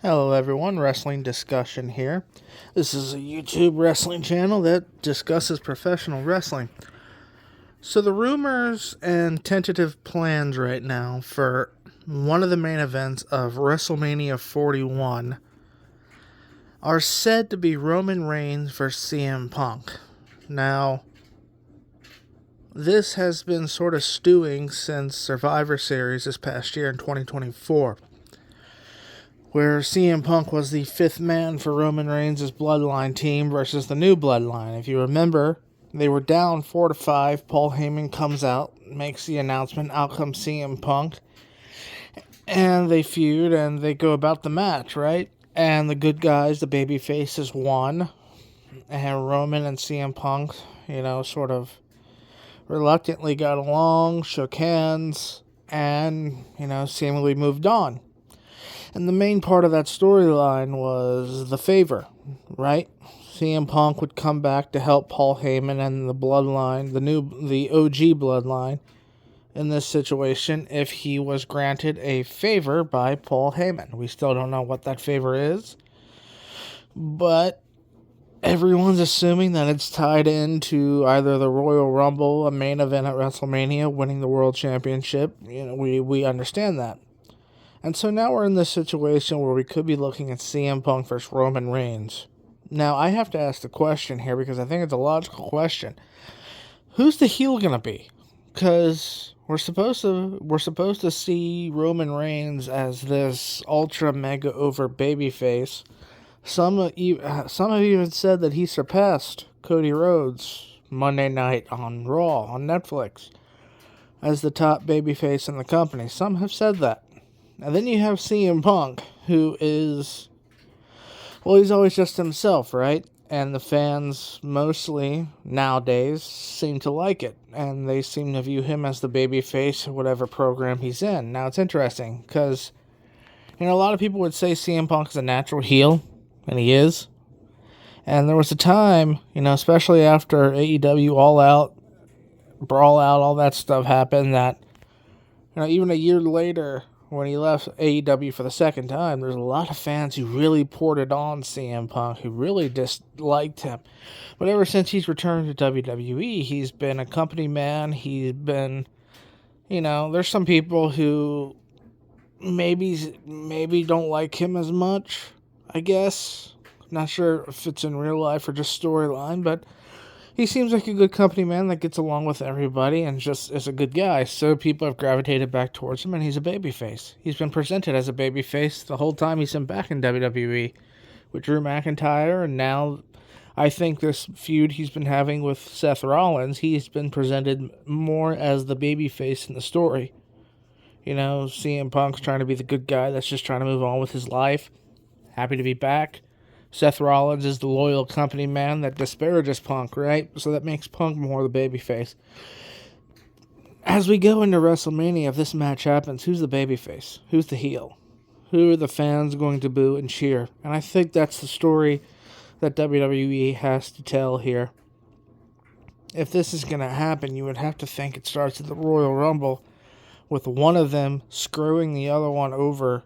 Hello, everyone. Wrestling discussion here. This is a YouTube wrestling channel that discusses professional wrestling. So, the rumors and tentative plans right now for one of the main events of WrestleMania 41 are said to be Roman Reigns versus CM Punk. Now, this has been sort of stewing since Survivor Series this past year in 2024. Where CM Punk was the fifth man for Roman Reigns' Bloodline team versus the New Bloodline. If you remember, they were down 4-5. Paul Heyman comes out, makes the announcement, out comes CM Punk, and they feud and they go about the match, right? And the good guys, the baby faces, won, and Roman and CM Punk, sort of reluctantly got along, shook hands, and, seemingly moved on. And the main part of that storyline was the favor, right? CM Punk would come back to help Paul Heyman and the bloodline, the OG bloodline, in this situation if he was granted a favor by Paul Heyman. We still don't know what that favor is, but everyone's assuming that it's tied into either the Royal Rumble, a main event at WrestleMania, winning the World Championship. We understand that. And so now we're in this situation where we could be looking at CM Punk versus Roman Reigns. Now, I have to ask the question here because I think it's a logical question. Who's the heel going to be? Because we're supposed to see Roman Reigns as this ultra mega over babyface. Some have even said that he surpassed Cody Rhodes Monday night on Raw on Netflix as the top babyface in the company. Some have said that. And then you have CM Punk, who is, well, he's always just himself, right? And the fans, mostly nowadays, seem to like it. And they seem to view him as the babyface of whatever program he's in. Now, it's interesting, because, a lot of people would say CM Punk is a natural heel, and he is. And there was a time, especially after AEW All Out, Brawl Out, all that stuff happened, that, even a year later, when he left AEW for the second time, there's a lot of fans who really poured it on CM Punk, who really disliked him. But ever since he's returned to WWE, he's been a company man. He's been, there's some people who maybe don't like him as much, I guess. Not sure if it's in real life or just storyline, but he seems like a good company man that gets along with everybody and just is a good guy. So people have gravitated back towards him, and he's a babyface. He's been presented as a babyface the whole time he's been back in WWE with Drew McIntyre, and now I think this feud he's been having with Seth Rollins, he's been presented more as the babyface in the story. CM Punk's trying to be the good guy that's just trying to move on with his life. Happy to be back. Seth Rollins is the loyal company man that disparages Punk, right? So that makes Punk more the babyface. As we go into WrestleMania, if this match happens, who's the babyface? Who's the heel? Who are the fans going to boo and cheer? And I think that's the story that WWE has to tell here. If this is going to happen, you would have to think it starts at the Royal Rumble with one of them screwing the other one over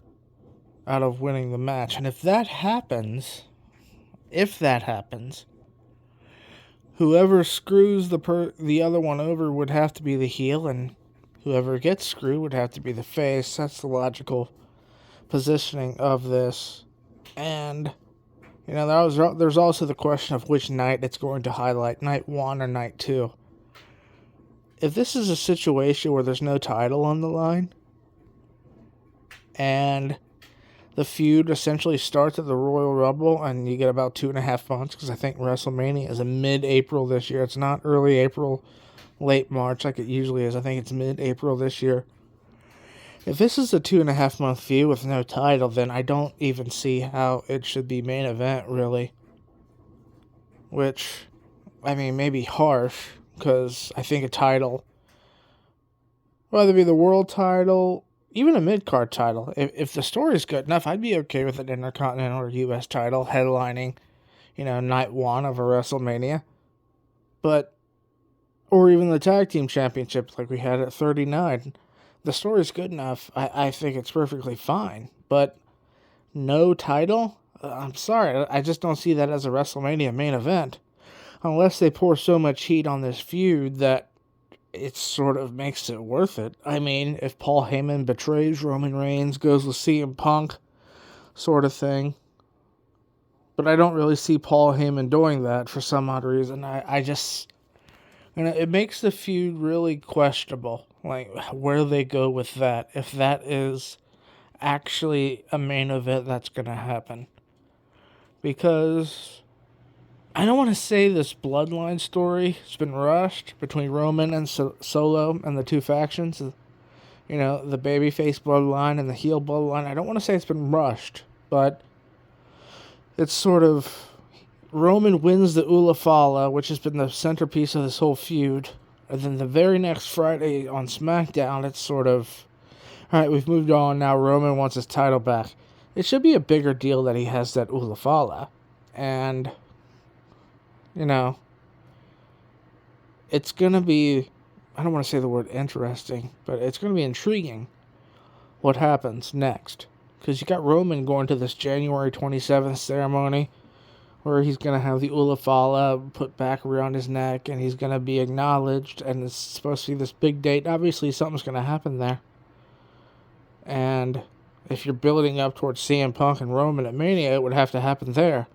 out of winning the match. And if that happens, whoever screws the other one over would have to be the heel, and whoever gets screwed would have to be the face. That's the logical positioning of this. And, there's also the question of which night it's going to highlight, night 1 or night 2. If this is a situation where there's no title on the line, and the feud essentially starts at the Royal Rumble, and you get about 2.5 months, because I think WrestleMania is in mid-April this year. It's not early April, late March like it usually is. I think it's mid-April this year. If this is a 2.5 month feud with no title, then I don't even see how it should be main event, really. Which, may be harsh, because I think a title, whether it be the world title, even a mid-card title, if the story's good enough, I'd be okay with an Intercontinental or U.S. title headlining, night 1 of a WrestleMania. Or even the Tag Team Championships like we had at 39. The story's good enough, I think it's perfectly fine. But no title? I'm sorry, I just don't see that as a WrestleMania main event. Unless they pour so much heat on this feud that it sort of makes it worth it. I mean, if Paul Heyman betrays Roman Reigns, goes with CM Punk, sort of thing. But I don't really see Paul Heyman doing that for some odd reason. I just... And it makes the feud really questionable, like, where they go with that, if that is actually a main event that's going to happen. Because I don't want to say this bloodline story has been rushed between Roman and Solo and the two factions. You know, the babyface bloodline and the heel bloodline. I don't want to say it's been rushed, but it's sort of... Roman wins the Ulafala, which has been the centerpiece of this whole feud. And then the very next Friday on SmackDown, it's sort of... Alright, we've moved on now. Roman wants his title back. It should be a bigger deal that he has that Ulafala. And... You know, it's going to be, I don't want to say the word interesting, but it's going to be intriguing what happens next. Because you got Roman going to this January 27th ceremony where he's going to have the Ulafala put back around his neck and he's going to be acknowledged, and it's supposed to be this big date. Obviously, something's going to happen there. And if you're building up towards CM Punk and Roman at Mania, it would have to happen there.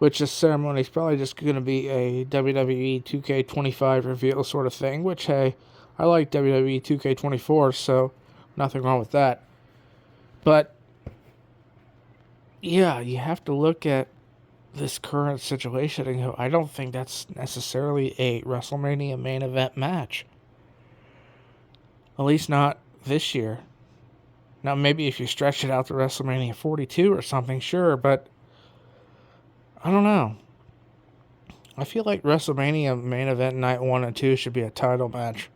Which this ceremony is probably just going to be a WWE 2K25 reveal sort of thing. Which, hey, I like WWE 2K24, so nothing wrong with that. But, yeah, you have to look at this current situation and go, I don't think that's necessarily a WrestleMania main event match. At least not this year. Now, maybe if you stretch it out to WrestleMania 42 or something, sure, but... I don't know. I feel like WrestleMania main event night 1 and 2 should be a title match.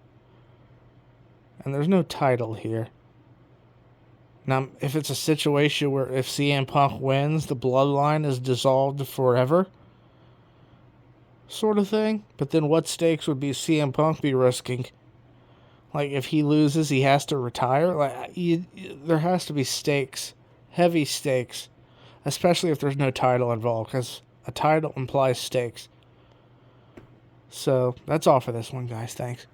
And there's no title here. Now, if it's a situation where if CM Punk wins, the bloodline is dissolved forever, sort of thing. But then what stakes would be CM Punk be risking? Like, if he loses, he has to retire? Like, there has to be stakes. Heavy stakes. Especially if there's no title involved, because a title implies stakes. So, that's all for this one, guys. Thanks.